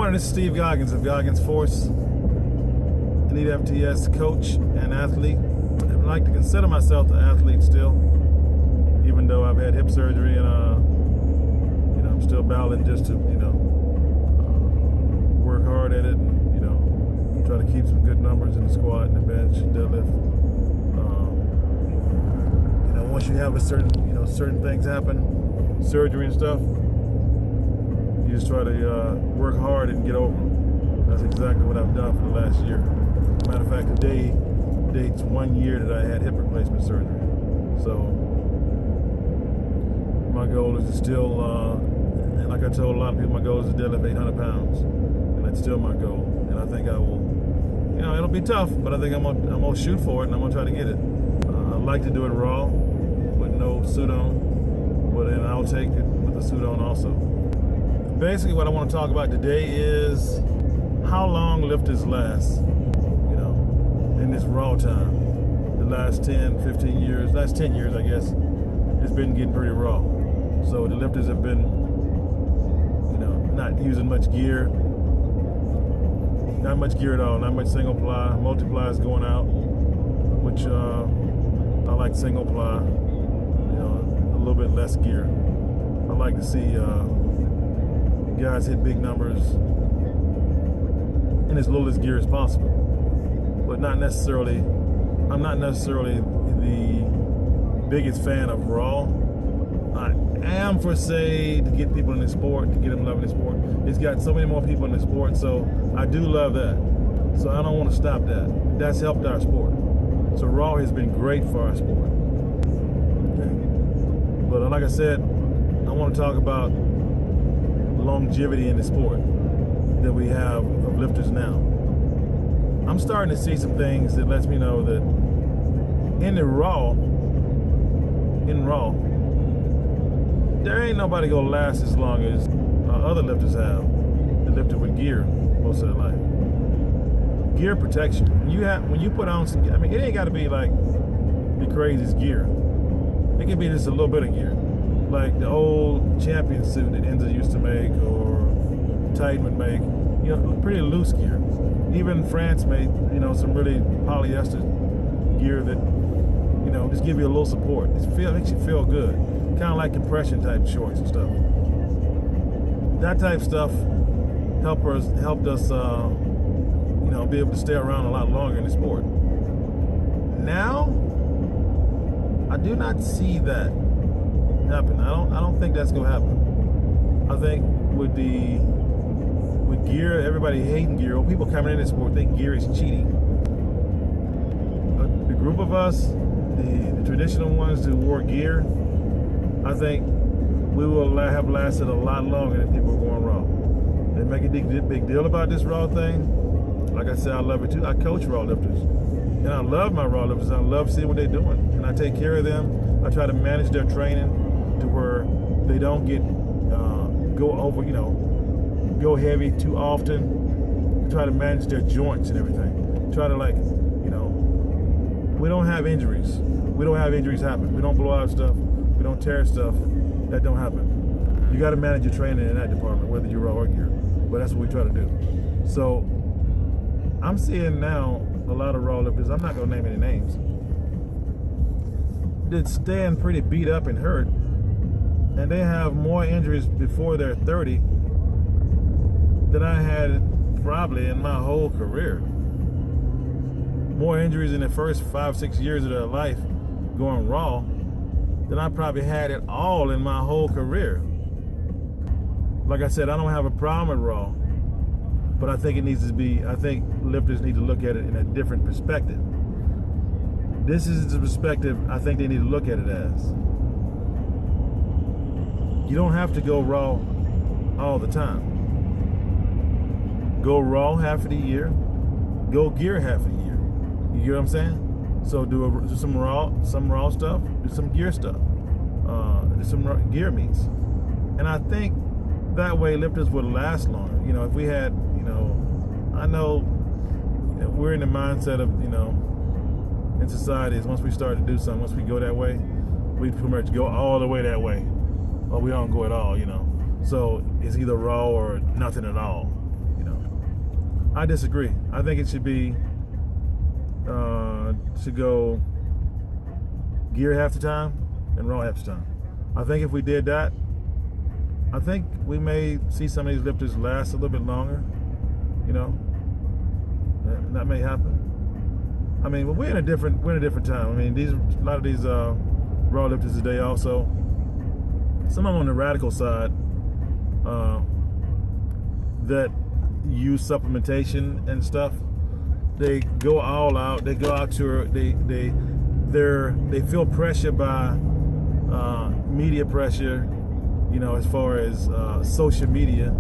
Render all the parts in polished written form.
morning, this is Steve Goggins of Goggins Force, Elite FTS coach and athlete. I like to consider myself an athlete still, even though I've had hip surgery and I'm still battling just to work hard at it and try to keep some good numbers in the squat and the bench, deadlift. Once you have certain things happen, surgery and stuff, you just try to work hard and get over them. That's exactly what I've done for the last year. Matter of fact, today dates 1 year that I had hip replacement surgery. So my goal is to still, and like I told a lot of people, my goal is to deadlift 800 pounds, and that's still my goal. And I think I will. It'll be tough, but I think I'm gonna shoot for it, and I'm gonna try to get it. I like to do it raw with no suit on, but then I'll take it with the suit on also. Basically, what I want to talk about today is how long lifters last, in this raw time. The last 10 years, I guess, it's been getting pretty raw. So the lifters have been, not using much gear, not much gear at all, not much single ply. Multiply is going out, which I like single ply, a little bit less gear. I like to see guys hit big numbers in as little as gear as possible, but I'm not necessarily the biggest fan of raw. I am for say to get people in the sport, to get them loving the sport. It's got so many more people in the sport, so I do love that. So I don't want to stop that. That's helped our sport. So raw has been great for our sport. Okay. But like I said, I want to talk about longevity in the sport that we have of lifters now. I'm starting to see some things that lets me know that in raw, there ain't nobody gonna last as long as other lifters have. They lifted with gear most of their life. Gear protection. When you put on some, it ain't got to be like the craziest gear. It can be just a little bit of gear, like the old champion suit that Enza used to make or Titan would make. Pretty loose gear. Even France made some really polyester gear that just give you a little support. It makes you feel good. Kind of like compression type shorts and stuff. That type of stuff helped us be able to stay around a lot longer in the sport. Now, I do not see that happen. I don't think that's gonna happen. I think with gear, everybody hating gear, or people coming in this sport think gear is cheating. The group of us, the traditional ones who wore gear, I think we will have lasted a lot longer than people going raw. They make a big deal about this raw thing. Like I said, I love it too. I coach raw lifters, and I love my raw lifters. I love seeing what they're doing, and I take care of them. I try to manage their training to where they don't get go heavy too often. Try to manage their joints and everything. Try to we don't have injuries. We don't have injuries happen. We don't blow out stuff. We don't tear stuff. That don't happen. You got to manage your training in that department, whether you're raw or gear. But that's what we try to do. So I'm seeing now a lot of raw lifters, I'm not going to name any names, that stand pretty beat up and hurt, and they have more injuries before they're 30 than I had probably in my whole career. More injuries in the first 5-6 years of their life going raw than I probably had at all in my whole career. Like I said, I don't have a problem with raw, but I think lifters need to look at it in a different perspective. This is the perspective I think they need to look at it as. You don't have to go raw all the time. Go raw half of the year, go gear half of the year. You get what I'm saying? So do some raw stuff, do some gear stuff, do some gear meets. And I think that way lifters would last longer. If we had, I know we're in the mindset of, in society is once we start to do something, once we go that way, we pretty much go all the way that way, or we don't go at all, So it's either raw or nothing at all. I disagree. I think it should be to go gear half the time and raw half the time. I think if we did that, I think we may see some of these lifters last a little bit longer. You know, that may happen. I mean, but we're in a different time. I mean, a lot of these raw lifters today also, some of them on the radical side that use supplementation and stuff. They go all out. They go out to they feel pressure by media pressure. You know, as far as social media,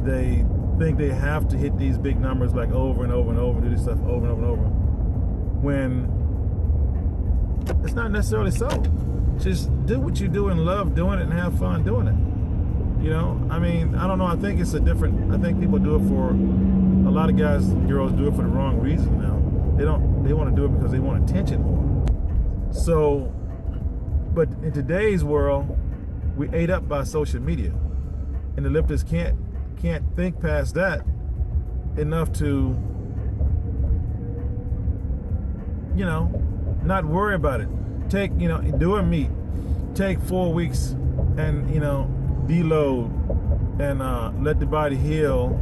they think they have to hit these big numbers like over and over and over, do this stuff over and over and over, when it's not necessarily so. Just do what you do and love doing it and have fun doing it. You know, I mean, I don't know. I think it's I think people do it for, a lot of guys and girls do it for the wrong reason now. They want to do it because they want attention more. So, but in today's world, we ate up by social media, and the lifters can't think past that enough to, you know, not worry about it. Do a meet, take 4 weeks and, you know, deload and let the body heal,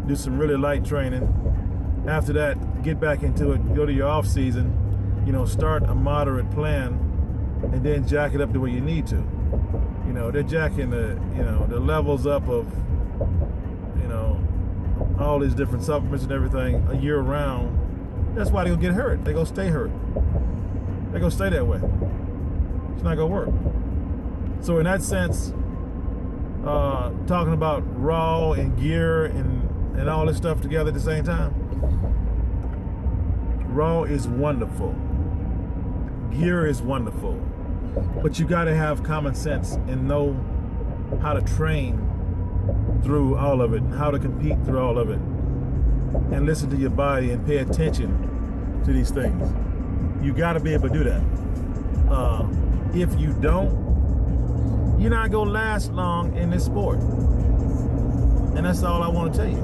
do some really light training. After that, get back into it, go to your off season, you know, start a moderate plan, and then jack it up to where you need to. You know, they're jacking the levels up of, you know, all these different supplements and everything a year round. That's why they're gonna get hurt. They're gonna stay hurt. They're gonna stay that way. It's not gonna work. So in that sense, talking about raw and gear and all this stuff together at the same time, raw is wonderful. Gear is wonderful. But you gotta have common sense and know how to train through all of it, and how to compete through all of it, and listen to your body and pay attention to these things. You gotta be able to do that. If you don't, you're not gonna last long in this sport. And that's all I want to tell you.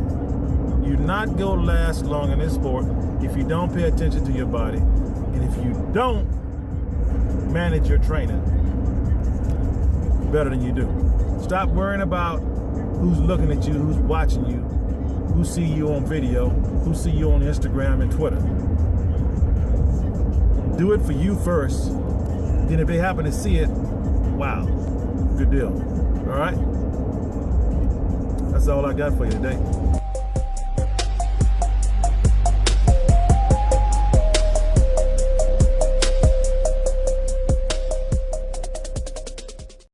You're not gonna last long in this sport if you don't pay attention to your body, and if you don't manage your training better than you do. Stop worrying about who's looking at you, who's watching you, who see you on video, who see you on Instagram and Twitter. Do it for you first. Then if they happen to see it, wow, good deal. All right? That's all I got for you today.